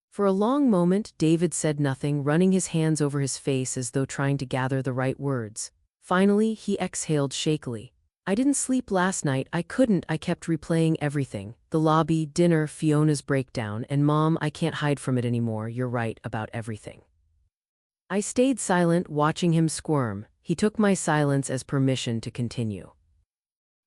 For a long moment, David said nothing, running his hands over his face as though trying to gather the right words. Finally, he exhaled shakily. I didn't sleep last night, I couldn't, I kept replaying everything. The lobby, dinner, Fiona's breakdown, and Mom, I can't hide from it anymore, you're right about everything. I stayed silent, watching him squirm. He took my silence as permission to continue.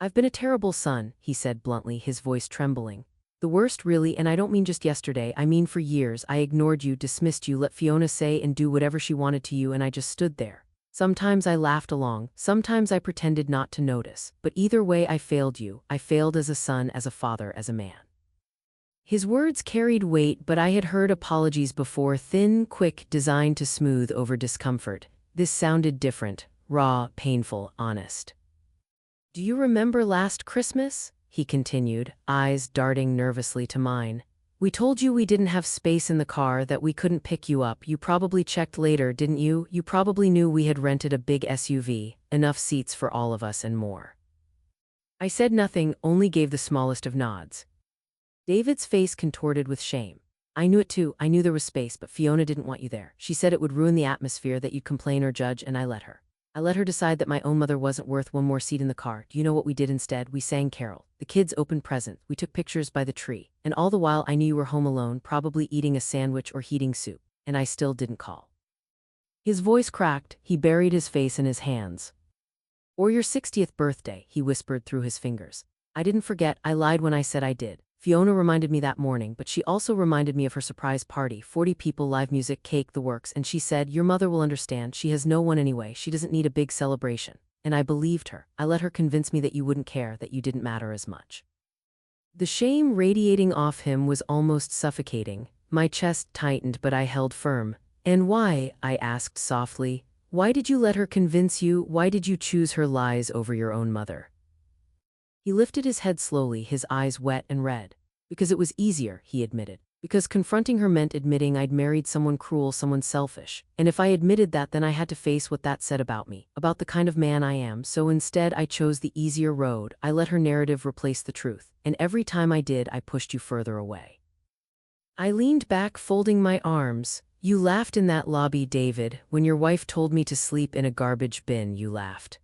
I've been a terrible son, he said bluntly, his voice trembling. The worst really, and I don't mean just yesterday, I mean for years. I ignored you, dismissed you, let Fiona say and do whatever she wanted to you, and I just stood there. Sometimes I laughed along, sometimes I pretended not to notice, but either way I failed you. I failed as a son, as a father, as a man. His words carried weight, but I had heard apologies before, thin, quick, designed to smooth over discomfort. This sounded different, raw, painful, honest. Do you remember last Christmas? he continued, eyes darting nervously to mine. We told you we didn't have space in the car, that we couldn't pick you up. You probably checked later, didn't you? You probably knew we had rented a big SUV, enough seats for all of us and more. I said nothing, only gave the smallest of nods. David's face contorted with shame. I knew it too, I knew there was space, but Fiona didn't want you there. She said it would ruin the atmosphere, that you'd complain or judge, and I let her. I let her decide that my own mother wasn't worth one more seat in the car. Do you know what we did instead? We sang Carol. The kids opened presents. We took pictures by the tree. And all the while I knew you were home alone, probably eating a sandwich or heating soup. And I still didn't call. His voice cracked. He buried his face in his hands. Or your 60th birthday, he whispered through his fingers. I didn't forget. I lied when I said I did. Fiona reminded me that morning, but she also reminded me of her surprise party, 40 people, live music, cake, the works, and she said, your mother will understand, she has no one anyway, she doesn't need a big celebration. And I believed her. I let her convince me that you wouldn't care, that you didn't matter as much. The shame radiating off him was almost suffocating. My chest tightened, but I held firm. And why? I asked softly. Why did you let her convince you? Why did you choose her lies over your own mother? He lifted his head slowly, his eyes wet and red. Because it was easier, he admitted. Because confronting her meant admitting I'd married someone cruel, someone selfish. And if I admitted that, then I had to face what that said about me, about the kind of man I am. So instead, I chose the easier road. I let her narrative replace the truth. And every time I did, I pushed you further away. I leaned back, folding my arms. You laughed in that lobby, David. When your wife told me to sleep in a garbage bin, you laughed.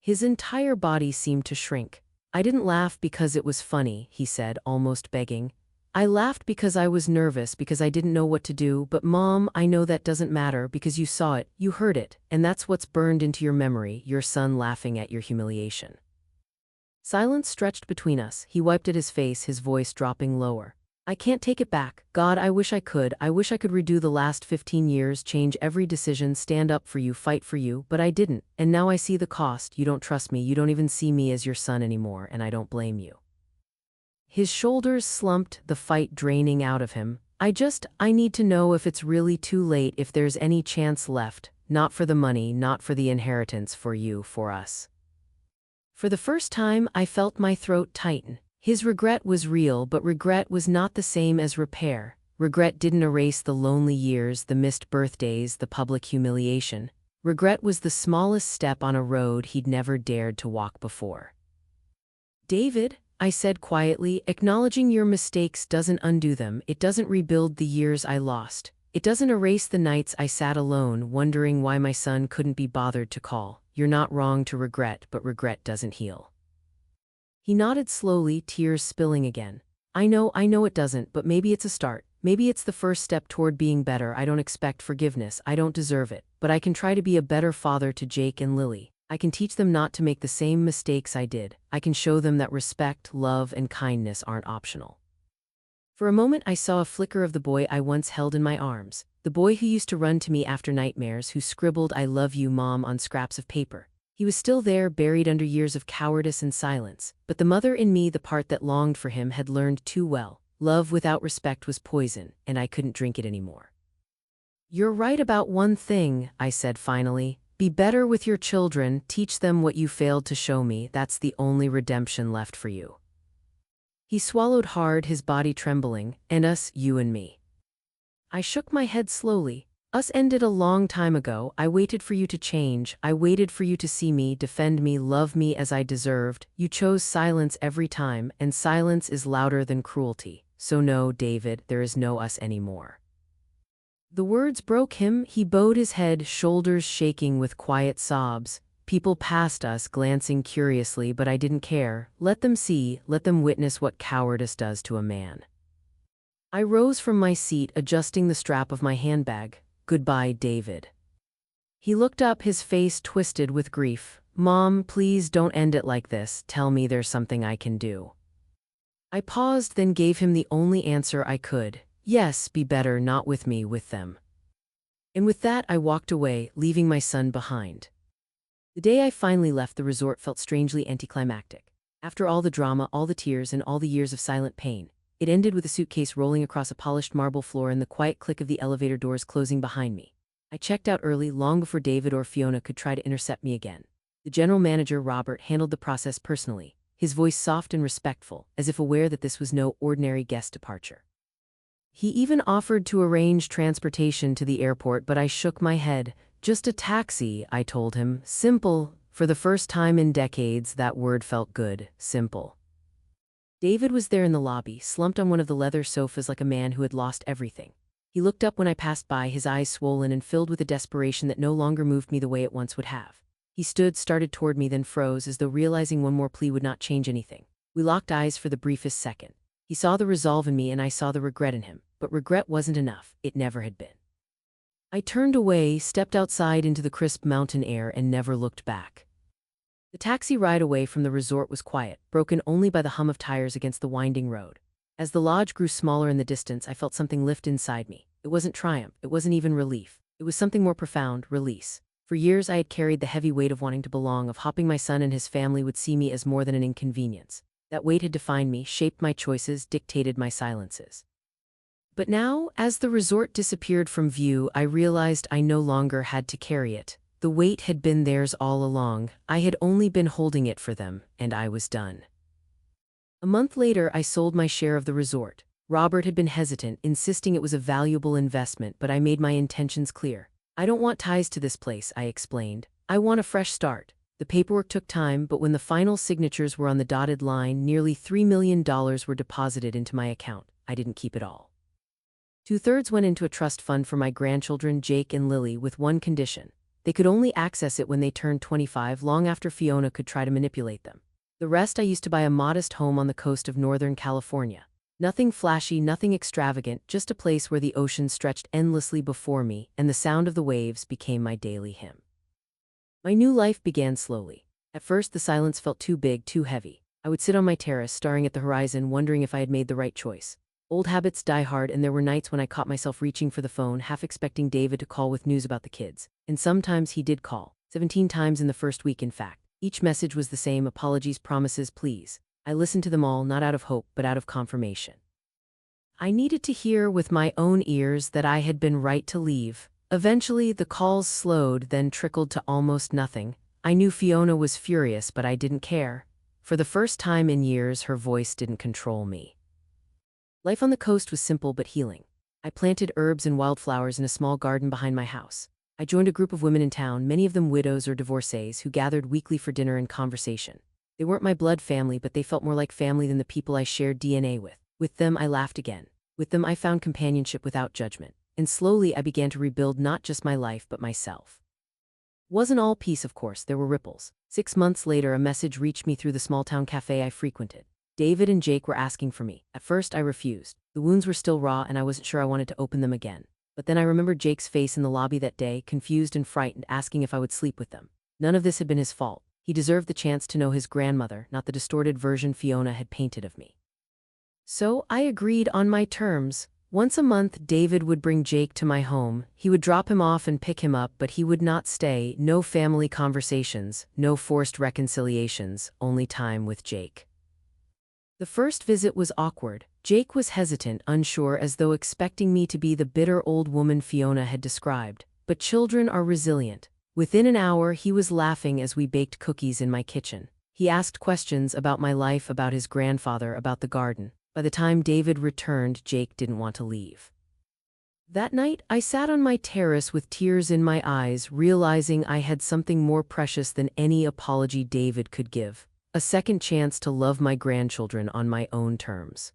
His entire body seemed to shrink. I didn't laugh because it was funny, he said, almost begging. I laughed because I was nervous, because I didn't know what to do. But Mom, I know that doesn't matter, because you saw it, you heard it, and that's what's burned into your memory, your son laughing at your humiliation. Silence stretched between us. He wiped at his face, his voice dropping lower. I can't take it back. God, I wish I could. I wish I could redo the last 15 years, change every decision, stand up for you, fight for you, but I didn't. And now I see the cost. You don't trust me. You don't even see me as your son anymore, and I don't blame you. His shoulders slumped, the fight draining out of him. I need to know if it's really too late, if there's any chance left. Not for the money, not for the inheritance, for you, for us. For the first time, I felt my throat tighten. His regret was real, but regret was not the same as repair. Regret didn't erase the lonely years, the missed birthdays, the public humiliation. Regret was the smallest step on a road he'd never dared to walk before. David, I said quietly, acknowledging your mistakes doesn't undo them. It doesn't rebuild the years I lost. It doesn't erase the nights I sat alone, wondering why my son couldn't be bothered to call. You're not wrong to regret, but regret doesn't heal. He nodded slowly, tears spilling again. I know it doesn't, but maybe it's a start. Maybe it's the first step toward being better. I don't expect forgiveness. I don't deserve it. But I can try to be a better father to Jake and Lily. I can teach them not to make the same mistakes I did. I can show them that respect, love, and kindness aren't optional. For a moment I saw a flicker of the boy I once held in my arms. The boy who used to run to me after nightmares, who scribbled "I love you, Mom" on scraps of paper. He was still there, buried under years of cowardice and silence. But the mother in me, the part that longed for him, had learned too well. Love without respect was poison, and I couldn't drink it anymore. You're right about one thing, I said finally. Be better with your children, teach them what you failed to show me. That's the only redemption left for you. He swallowed hard, his body trembling. And us, you and me. I shook my head slowly. Us ended a long time ago. I waited for you to change. I waited for you to see me, defend me, love me as I deserved. You chose silence every time, and silence is louder than cruelty. So no, David, there is no us anymore. The words broke him. He bowed his head, shoulders shaking with quiet sobs. People passed us, glancing curiously, but I didn't care. Let them see, let them witness what cowardice does to a man. I rose from my seat, adjusting the strap of my handbag. Goodbye, David. He looked up, his face twisted with grief. Mom, please don't end it like this. Tell me there's something I can do. I paused, then gave him the only answer I could. Yes, be better, not with me, with them. And with that, I walked away, leaving my son behind. The day I finally left the resort felt strangely anticlimactic. After all the drama, all the tears, and all the years of silent pain, it ended with a suitcase rolling across a polished marble floor and the quiet click of the elevator doors closing behind me. I checked out early, long before David or Fiona could try to intercept me again. The general manager, Robert, handled the process personally. his voice soft and respectful, as if aware that this was no ordinary guest departure. He even offered to arrange transportation to the airport, but I shook my head. Just a taxi, I told him. Simple. For the first time in decades, that word felt good. Simple. David was there in the lobby, slumped on one of the leather sofas like a man who had lost everything. He looked up when I passed by, his eyes swollen and filled with a desperation that no longer moved me the way it once would have. He stood, started toward me, then froze, as though realizing one more plea would not change anything. We locked eyes for the briefest second. He saw the resolve in me and I saw the regret in him. But regret wasn't enough. It never had been. I turned away, stepped outside into the crisp mountain air, and never looked back. The taxi ride away from the resort was quiet, broken only by the hum of tires against the winding road. As the lodge grew smaller in the distance, I felt something lift inside me. It wasn't triumph. It wasn't even relief. It was something more profound, release. For years I had carried the heavy weight of wanting to belong, of hoping my son and his family would see me as more than an inconvenience. That weight had defined me, shaped my choices, dictated my silences. But now, as the resort disappeared from view, I realized I no longer had to carry it. The weight had been theirs all along. I had only been holding it for them, and I was done. A month later, I sold my share of the resort. Robert had been hesitant, insisting it was a valuable investment, but I made my intentions clear. I don't want ties to this place, I explained. I want a fresh start. The paperwork took time, but when the final signatures were on the dotted line, nearly $3 million were deposited into my account. I didn't keep it all. 2/3 went into a trust fund for my grandchildren, Jake and Lily, with one condition. They could only access it when they turned 25, long after Fiona could try to manipulate them. The rest I used to buy a modest home on the coast of Northern California. Nothing flashy, nothing extravagant, just a place where the ocean stretched endlessly before me, and the sound of the waves became my daily hymn. My new life began slowly. At first, the silence felt too big, too heavy. I would sit on my terrace, staring at the horizon, wondering if I had made the right choice. Old habits die hard, and there were nights when I caught myself reaching for the phone, half expecting David to call with news about the kids. And sometimes he did call. 17 times in the first week, in fact. Each message was the same: apologies, promises, please. I listened to them all, not out of hope, but out of confirmation. I needed to hear with my own ears that I had been right to leave. Eventually, the calls slowed, then trickled to almost nothing. I knew Fiona was furious, but I didn't care. For the first time in years, her voice didn't control me. Life on the coast was simple but healing. I planted herbs and wildflowers in a small garden behind my house. I joined a group of women in town, many of them widows or divorcees, who gathered weekly for dinner and conversation. They weren't my blood family, but they felt more like family than the people I shared DNA with. With them, I laughed again. With them, I found companionship without judgment. And slowly, I began to rebuild not just my life, but myself. Wasn't all peace, of course. There were ripples. 6 months later, a message reached me through the small-town cafe I frequented. David and Jake were asking for me. At first, I refused. The wounds were still raw, and I wasn't sure I wanted to open them again. But then I remembered Jake's face in the lobby that day, confused and frightened, asking if I would sleep with them. None of this had been his fault. He deserved the chance to know his grandmother, not the distorted version Fiona had painted of me. So I agreed on my terms. Once a month, David would bring Jake to my home. He would drop him off and pick him up, but he would not stay. No family conversations, no forced reconciliations, only time with Jake. The first visit was awkward. Jake was hesitant, unsure, as though expecting me to be the bitter old woman Fiona had described. But children are resilient. Within an hour, he was laughing as we baked cookies in my kitchen. He asked questions about my life, about his grandfather, about the garden. By the time David returned, Jake didn't want to leave. That night, I sat on my terrace with tears in my eyes, realizing I had something more precious than any apology David could give. A second chance to love my grandchildren on my own terms.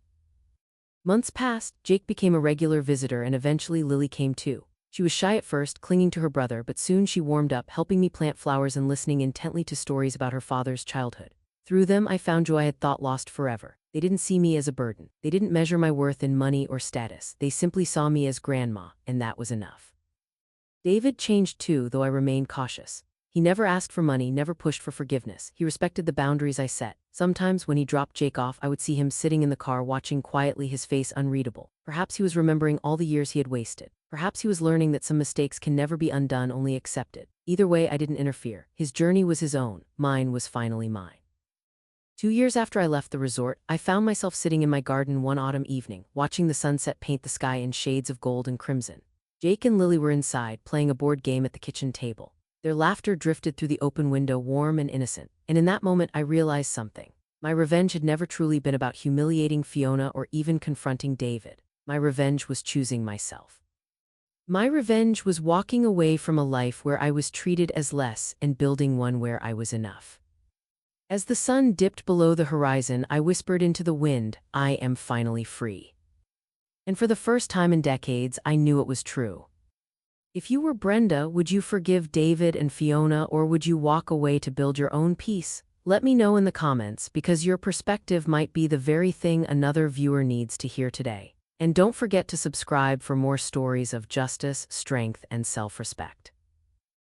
Months passed, Jake became a regular visitor, and eventually Lily came too. She was shy at first, clinging to her brother, but soon she warmed up, helping me plant flowers and listening intently to stories about her father's childhood. Through them, I found joy I had thought lost forever. They didn't see me as a burden. They didn't measure my worth in money or status. They simply saw me as grandma, and that was enough. David changed too, though I remained cautious. He never asked for money, never pushed for forgiveness. He respected the boundaries I set. Sometimes, when he dropped Jake off, I would see him sitting in the car, watching quietly, his face unreadable. Perhaps he was remembering all the years he had wasted. Perhaps he was learning that some mistakes can never be undone, only accepted. Either way, I didn't interfere. His journey was his own. Mine was finally mine. 2 years after I left the resort, I found myself sitting in my garden one autumn evening, watching the sunset paint the sky in shades of gold and crimson. Jake and Lily were inside, playing a board game at the kitchen table. Their laughter drifted through the open window, warm and innocent, and in that moment I realized something. My revenge had never truly been about humiliating Fiona or even confronting David. My revenge was choosing myself. My revenge was walking away from a life where I was treated as less and building one where I was enough. As the sun dipped below the horizon, I whispered into the wind, "I am finally free." And for the first time in decades, I knew it was true. If you were Brenda, would you forgive David and Fiona, or would you walk away to build your own peace? Let me know in the comments, because your perspective might be the very thing another viewer needs to hear today. And don't forget to subscribe for more stories of justice, strength, and self-respect.